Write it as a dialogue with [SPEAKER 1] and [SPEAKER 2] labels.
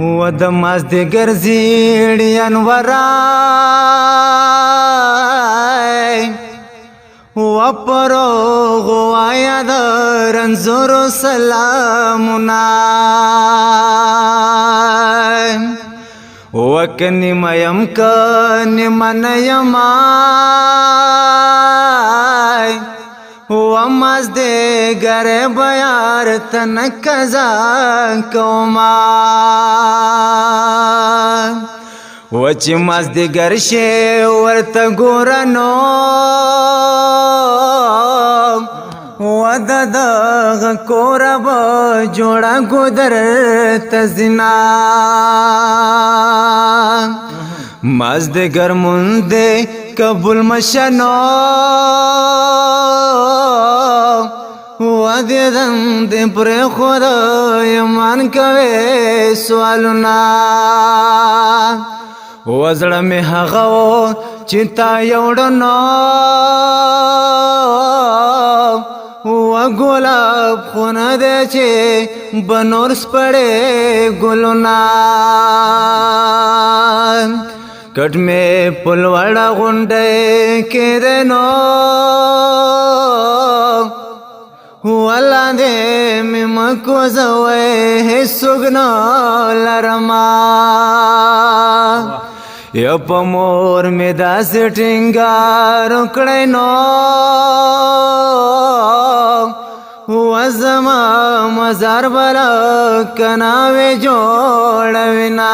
[SPEAKER 1] و د مازدیګر زیړی انورای و پرو غوایا د رنزور سلامنا وکنی میم کنی من یمای و مازدیګر بیار تن کزا کوما و چې مازدیګر شي ورته ګورنو و دغه کور به جوړه ګودر تزنا مازدیګر مونږ قبول مشنو و دې دند پر خدا یمان کوي سوالنا وزړه می هغه چې تا یوړنو و ګلاب خونه دې چې بنور سپړې ګلنا کټ می پلوړه غونډه کې دنو ولاندې می مکو زوې سګنا لرما یا په مور می داس ټینګار کړې نو وزما مزار بل کناوي جوړوینا